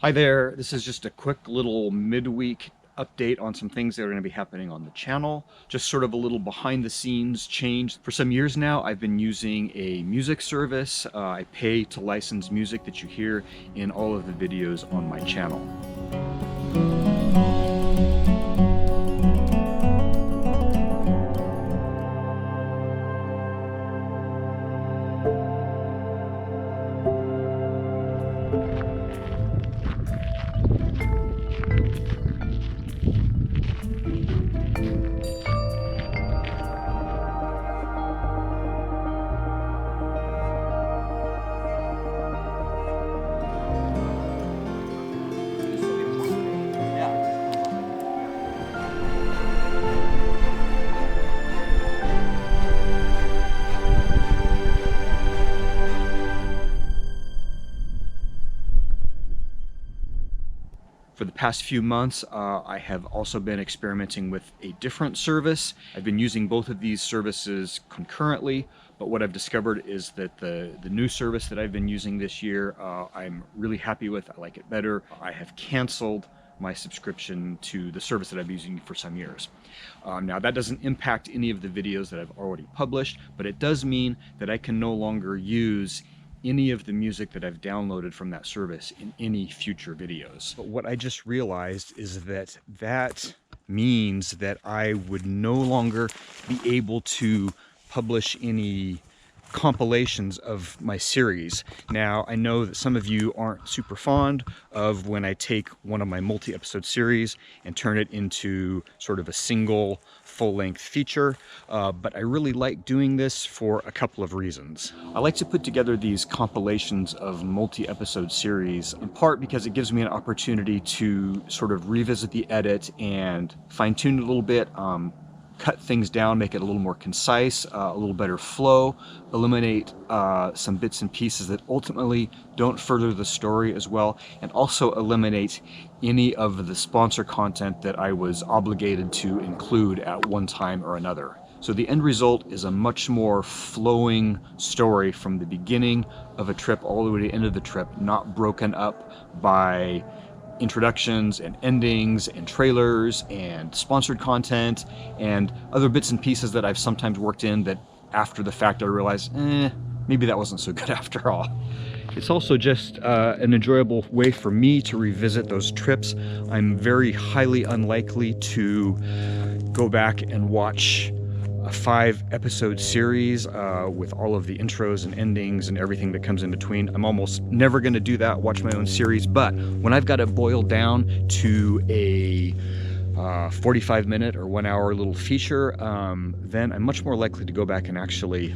Hi there, this is just a quick little midweek update on some things that are going to be happening on the channel. Just sort of a little behind the scenes change. For some years now, I've been using a music service. I pay to license music that you hear in all of the videos on my channel. For the past few months, I have also been experimenting with a different service. I've been using both of these services concurrently, but what I've discovered is that the new service that I've been using this year, I'm really happy with. I like it better. I have canceled my subscription to the service that I've been using for some years. Now that doesn't impact any of the videos that I've already published, but it does mean that I can no longer use any of the music that I've downloaded from that service in any future videos. But what I just realized is that that means that I would no longer be able to publish any compilations of my series. Now, I know that some of you aren't super fond of when I take one of my multi-episode series and turn it into sort of a single full-length feature, but I really like doing this for a couple of reasons. I like to put together these compilations of multi-episode series, in part because it gives me an opportunity to sort of revisit the edit and fine-tune it a little bit, cut things down, make it a little more concise, a little better flow, eliminate some bits and pieces that ultimately don't further the story as well, and also eliminate any of the sponsor content that I was obligated to include at one time or another. So the end result is a much more flowing story from the beginning of a trip all the way to the end of the trip, not broken up by introductions and endings and trailers and sponsored content and other bits and pieces that I've sometimes worked in that after the fact I realized, maybe that wasn't so good after all. It's also just an enjoyable way for me to revisit those trips. I'm very highly unlikely to go back and watch a 5-episode series with all of the intros and endings and everything that comes in between. I'm almost never going to do that, watch my own series, but when I've got it boiled down to a 45-minute or 1-hour little feature, then I'm much more likely to go back and actually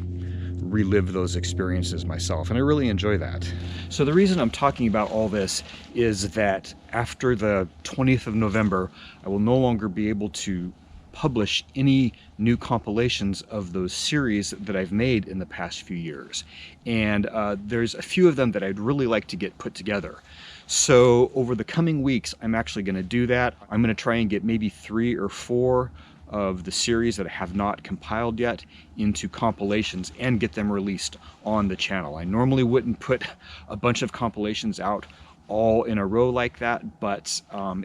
relive those experiences myself, and I really enjoy that. So the reason I'm talking about all this is that after the 20th of November, I will no longer be able to publish any new compilations of those series that I've made in the past few years. And there's a few of them that I'd really like to get put together. So over the coming weeks, I'm actually going to do that. I'm going to try and get maybe 3 or 4 of the series that I have not compiled yet into compilations and get them released on the channel. I normally wouldn't put a bunch of compilations out all in a row like that, but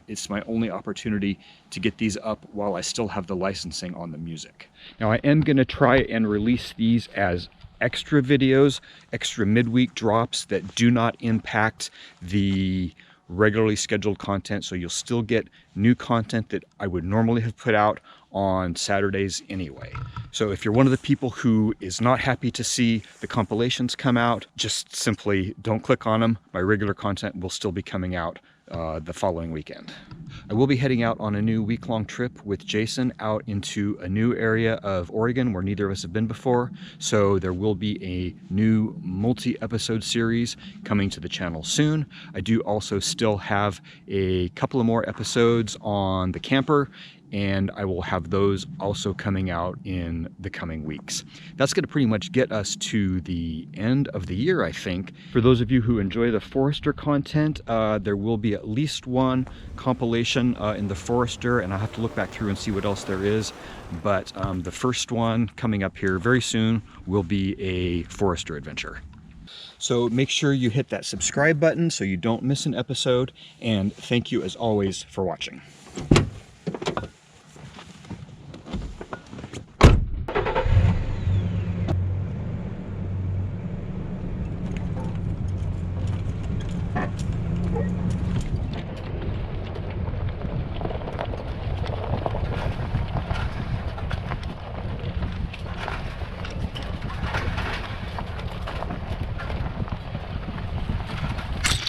it's my only opportunity to get these up while I still have the licensing on the music. Now I am going to try and release these as extra videos, extra midweek drops that do not impact the regularly scheduled content, so you'll still get new content that I would normally have put out on Saturdays anyway. So if you're one of the people who is not happy to see the compilations come out, just simply don't click on them. My regular content will still be coming out the following weekend. I will be heading out on a new week-long trip with Jason out into a new area of Oregon where neither of us have been before. So there will be a new multi-episode series coming to the channel soon. I do also still have a couple of more episodes on the camper, and I will have those also coming out in the coming weeks. That's going to pretty much get us to the end of the year, I think. For those of you who enjoy the Forester content, there will be at least one compilation in the Forester, and I'll have to look back through and see what else there is. But the first one coming up here very soon will be a Forester adventure. So make sure you hit that subscribe button so you don't miss an episode, and thank you as always for watching.